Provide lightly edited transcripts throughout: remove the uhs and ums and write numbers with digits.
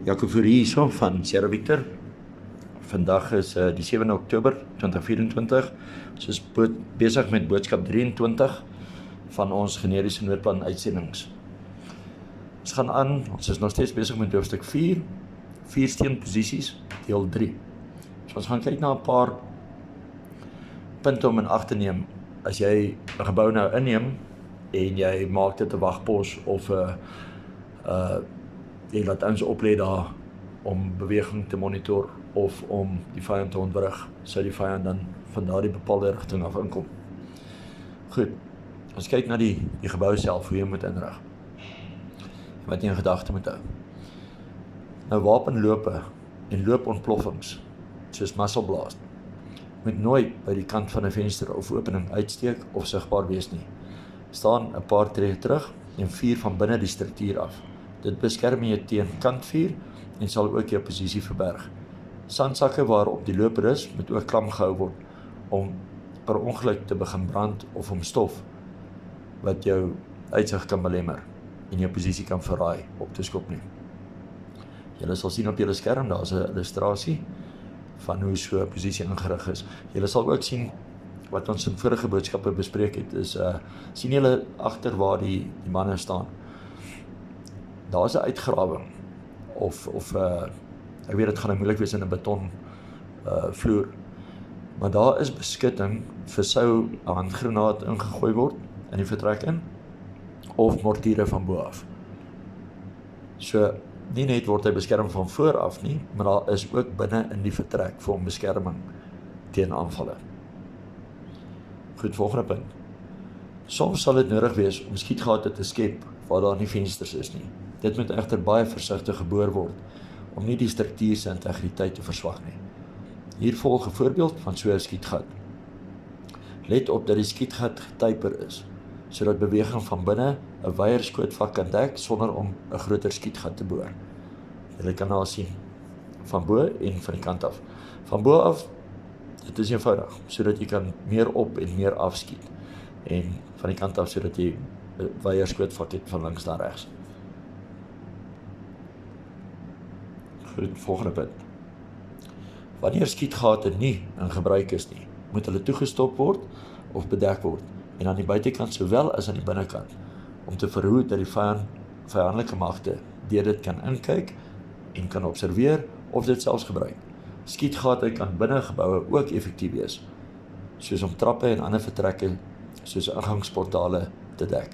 Jaco Fourie hierso van Sierra Victor. Vandag is die 7 Oktober 2024. Ons is besig met boodskap 23 van ons generiese noodplan uitsendings. Ons gaan aan, ons is nog steeds besig met hoofstuk 4, 4 steenposisies, deel 3. So ons gaan kyk na 'n paar punte om in ag te neem. As jy 'n gebou nou inneem en jy maak dit 'n wagpos of jy laat ons oplê daar om beweging te monitor of om die vyand te ontwrig, sou die vyand dan van daardie bepaalde rigting af inkom. Goed, ons kyk na die gebou self, hoe jy moet inrig. Wat jy in gedagte moet hou. Nou wapenlope en loopontploffings, soos muzzle blast, moet nooit by die kant van 'n venster of opening uitsteek of sigbaar wees nie. Staan 'n paar tree terug en vuur van binne die struktuur af. Dit beskerm jy teen kantvuur en sal ook jou posisie verberg. Sandsakke waarop die loper is, moet ook klam gehou word om per ongeluk te begin brand of om stof wat jou uitsig kan belemmer en jou posisie kan verraai op te skop nie. Julle sal sien op julle skerm, daar is 'n illustrasie van hoe so 'n posisie ingerig is. Julle sal ook sien wat ons in vorige boodskappe bespreek het, is sien julle agter waar die manne staan. Daar is 'n uitgrawing of ek weet dit gaan moeilik wees in 'n beton vloer, maar daar is beskutting vir sou 'n handgranaat ingegooi word in die vertrek in of mortiere van bo af. So nie net word hy beskerm van voor af nie, maar daar is ook binne in die vertrek vir hom beskerming teen aanvalle. Goed, volgende punt. Soms sal dit nodig wees om skietgate te skep waar daar nie vensters is nie. Dit moet egter baie versigtig geboor word om nie die struktuur se integriteit te verswak nie. Hier volg 'n voorbeeld van so 'n skietgat. Let op dat die skietgat getyper is, sodat beweging van binne 'n wyeer skootvak kan dek sonder om 'n groter skietgat te boor. Jy kan nou sien van bo en van die kant af. Van bo af, dit is eenvoudig, sodat jy kan meer op en meer afskiet, en van die kant af sodat jy 'n wyeer skootvak het van links na regs. Goed, volgende punt. Wanneer skietgate nie in gebruik is nie, moet hulle toegestop word of bedek word, en aan die buitekant sowel as aan die binnekant, om te verhoed dat die vyandelike magte deur dit kan inkyk en kan observeer of dit selfs gebruik. Skietgate kan binne geboue ook effektief wees, soos om trappe en ander vertrekke soos ingangsportale te dek.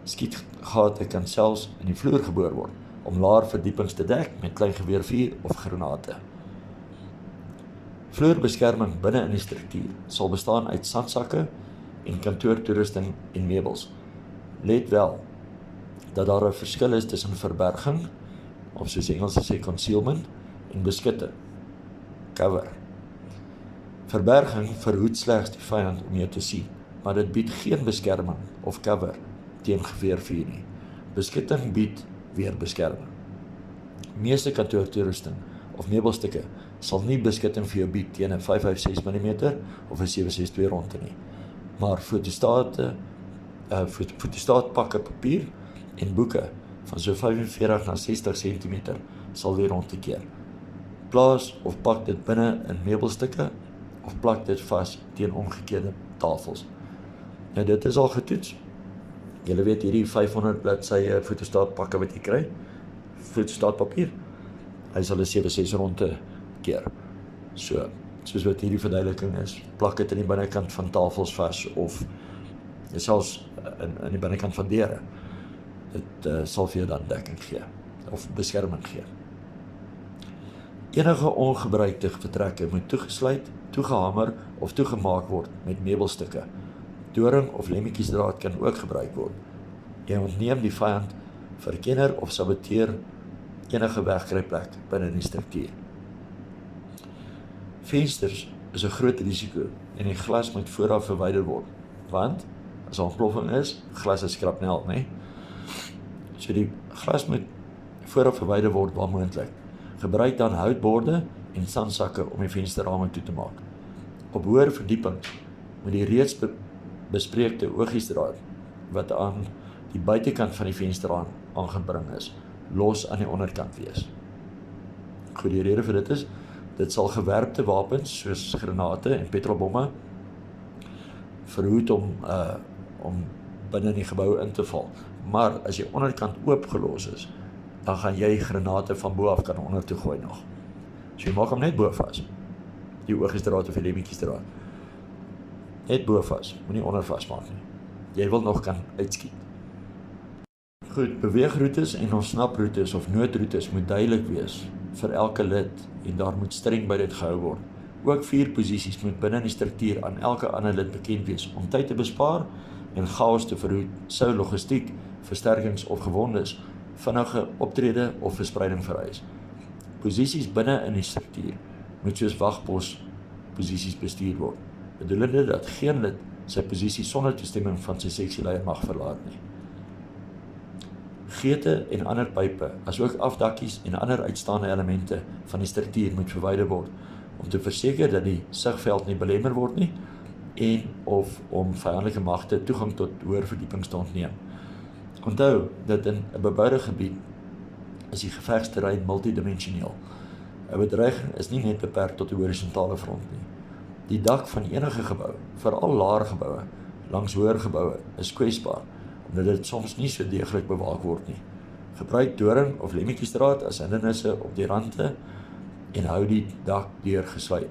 Skietgate kan selfs in die vloer geboor word om laer verdiepings te dek met klein geweervuur of granate. Vloerbeskerming binne in die struktuur sal bestaan uit sandsakke en kantoortoerusting en meubels. Let wel dat daar 'n verskil is tussen verberging, of soos die Engels sê concealment, en beskutting, cover. Verberging verhoed slegs die vyand om jou te sien, maar dit bied geen beskerming of cover teen geweervuur nie. Beskutting bied weer beskerming. Meeste kantoortoerusting of meubelstukke sal nie beskutting vir jou bied teen 'n 556 mm of 'n 762 ronde nie, maar fotostaatpakke papier en boeke van so 45 na 60 cm sal weer rondkeer. Plaas of pak dit binne in meubelstukke of plak dit vas teen omgekeerde tafels. Nou dit is al getoets. Julle weet hierdie 500 bladsye fotostaatpakke wat jy kry, fotostaatpapier, hy sal 'n 7/6 ronde keer. Soos wat hierdie verduideliking is, plak dit in die binnekant van tafels vas of selfs in die binnekant van deure. Dit sal vir jou dan dekking gee of beskerming gee. Enige ongebruikte vertrekke moet toegesluit, toegehamer of toegemaak word met meubelstukke. Doring of lemmetjiesdraad kan ook gebruik word. Jy ontneem die vyand verkenner of saboteer enige wegkruipplek binne die struktuur. Vensters is 'n groot risiko en die glas moet vooraf verwyder word, want as daar ontploffing is, glas is skrapnel, né? So die glas moet vooraf verwyder word waar moontlik. Gebruik dan houtborde en sandsakke om die vensterrame toe te maak. Op hoër verdiepings moet die reeds bespreekte oogiesdraad wat aan die buitekant van die vensterraam aangebring is, los aan die onderkant wees. Goed, die rede vir dit is, dit sal gewerpte wapens, soos granate en petrolbomme, verhoed om binne die gebou in te val. Maar as jy onderkant oopgelos is, dan gaan jy granate van bo af kan onder toe gooi nog. So jy maak hom net bo vas. Die oogjesdraad of die lemmetjiesdraad. Net bo vas, moenie onder vasmaak nie. Jy wil nog kan uitskiet. Goed, beweegroetes en ontsnaproetes of noodroetes moet duidelik wees vir elke lid en daar moet streng by dit gehou word. Ook 4 posisies moet binne die struktuur aan elke ander lid bekend wees om tyd te bespaar en chaos te verhoed sou logistiek, versterkings of gewondes vinnige optrede of verspreiding vereis. Posisies binne in die struktuur moet soos wagpos posisies bestuur word, bedoelende dat geen lid sy posisie sonder toestemming van sy seksieleier mag verlaat nie. Geete en ander pype, asook afdakkies en ander uitstaande elemente van die struktuur moet verwyder word, om te verseker dat die sigveld nie belemmer word nie, en of om vyandelike magte toegang tot hoër verdiepings te ontneem. Onthou dat in 'n beboude gebied is die gevegsterrein multidimensioneel. 'n Bedreiging is nie net beperk tot die horisontale front nie. Die dak van enige gebou, veral laer geboue, langs hoër geboue, is kwesbaar, omdat dit soms nie so deeglik bewaak word nie. Gebruik doring of lemmetjiesdraad as hindernisse op die rande en hou die dak deur gesluit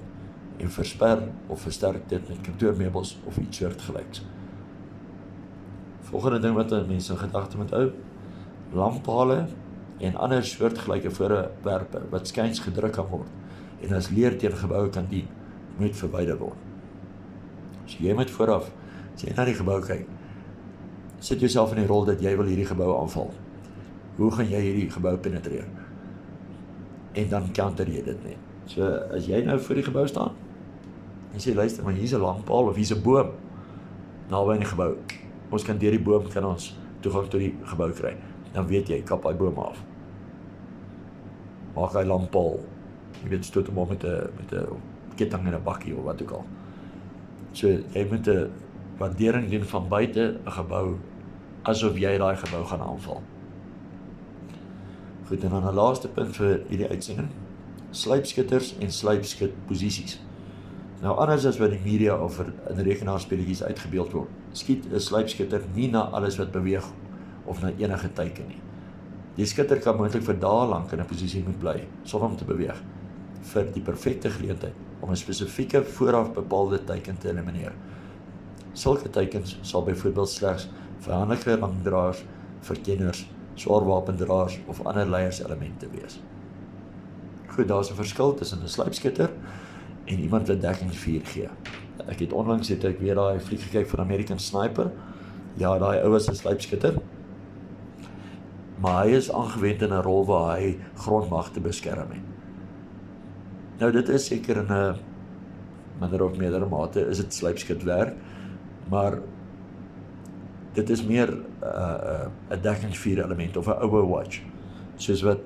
en versper of versterk dit met kantoormeubels of iets soortgelyks. Volgende ding wat mense in gedagte moet hou, lamppale en ander soortgelyke voorwerpe wat skuins gedruk kan word en as leer teen geboue kan dien, moet verwyder word. So jy moet vooraf, as jy na die gebou kyk, sit jouself in die rol dat jy wil hierdie gebou aanval. Hoe gaan jy hierdie gebou penetreer? En dan counter jy dit net. So as jy nou voor die gebou staan, en sê, luister, maar hier is 'n lamppaal of hier is 'n boom naby in die gebou. Ons kan deur die boom kan ons toegang tot die gebou kry. Dan weet jy, kap daai boom af. Maak hy lamppaal. Jy weet, stoot hom op met 'n ketting en 'n bakkie of wat ook al. So jy moet 'n waardering doen van buite 'n gebou asof jy daai gebou gaan aanval. Goed, en dan 'n laaste punt vir hierdie uitsending. Sluipskutters en sluipskutposisies. Nou anders as wat die media of in rekenaarspeletjies uitgebeeld word, skiet 'n sluipskutter nie na alles wat beweeg of na enige teiken nie. Die skutter kan moontlik vir dae lank in 'n posisie moet bly sonder om te beweeg vir die perfekte geleentheid om 'n spesifieke vooraf bepaalde teiken te elimineer. Sulke teikens sal byvoorbeeld slegs vyandelike langdraers, verkenners, swaarwapendraers of ander leierselemente wees. Goed, daar is 'n verskil tussen 'n sluipskutter en iemand wat dekkingsvuur gee. Ek het onlangs ek weer daai fliek gekyk van American Sniper. Ja, daai ou was 'n sluipskutter. Maar hy is aangewend in 'n rol waar hy grondmagte beskerm het. Nou dit is seker in 'n minder of meerdere mate is dit sluipskutwerk, maar dit is meer 'n dekkingsvuur element of 'n Overwatch, soos wat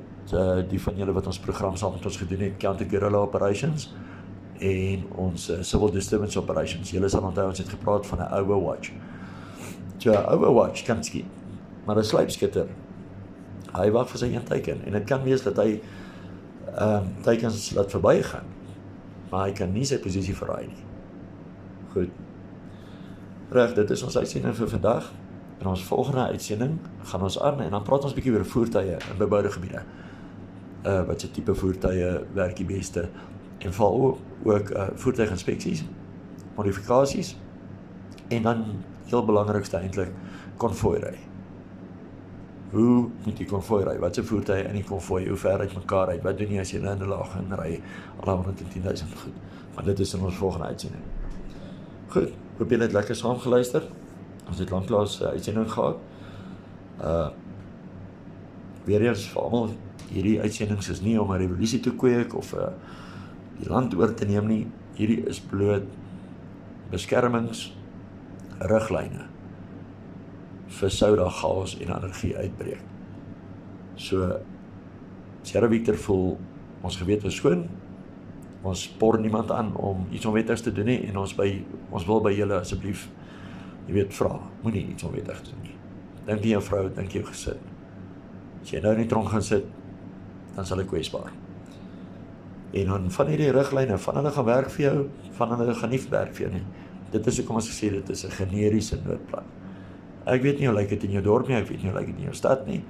die van julle wat ons program saam met ons gedoen het, Counter Guerrilla Operations en ons Civil Disturbance Operations. Julle sal onthou ons het gepraat van 'n Overwatch. So 'n Overwatch kan skiet, maar 'n sluipskutter, hy wag vir sy een teiken en dit kan wees dat hy teikens laat verbygaan, maar hy kan nie sy posisie verraai nie. Goed. Reg, dit is ons uitsending vir vandag. In ons volgende uitsending gaan ons aan en dan praat ons 'n bietjie oor voertuie in beboude gebiede. Wat se tipe voertuie werk die beste en veral ook voertuiginspeksies, modifikasies en dan heel belangrikste eintlik konvooi. Hoe moet die konvooi ry? Wat se voertuie in die konvooi? Hoe ver uit mekaar uit? Wat doen jy as jy in 'n laag gaan ry? Al 110.000 goed. Maar dit is in ons volgende uitsending. Goed, hoop julle het lekker saam geluister. Ons het lanklaas uitsending gehad. Weer eens vir almal, hierdie uitsendings is nie om 'n revolusie te kweek of die land oor te neem nie. Hierdie is bloot beskermingsriglyne vir sou daar chaos en anargie uitbreek. So, Sierra Victor voel ons gewete is skoon. Ons spoor niemand aan om iets onwettigs te doen nie en ons wil by julle asseblief, jy weet, vra, moenie iets onwettigs doen nie. Dink jy jou vrou, dink jy jou gesin. As jy nou in die tronk gaan sit, dan sal ek kwesbaar. En dan van hierdie riglyne, van hulle gaan werk vir jou, van hulle gaan nie werk vir jou nie. Dit is hoekom ons gesê dit is 'n generiese noodplan. Ek weet nie hoe lyk dit in jou dorp nie, ek weet nie hoe lyk dit in jou stad nie.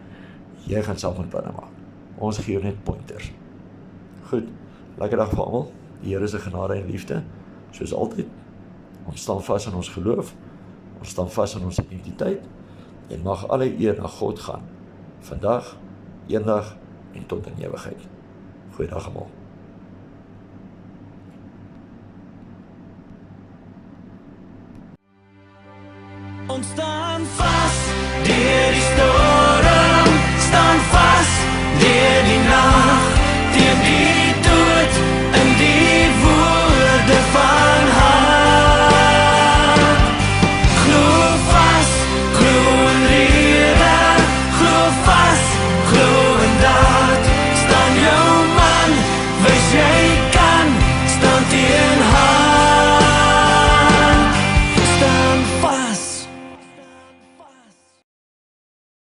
Jy gaan self met planne maak. Ons gee jou net pointers. Goed, lekker dag vir almal. Die Here se genade en liefde, soos altyd. Ons staan vas in ons geloof, ons staan vas in ons identiteit, en mag alle eer na God gaan, vandag, eendag en tot in ewigheid. Goeiedag almal. Ons staan vas.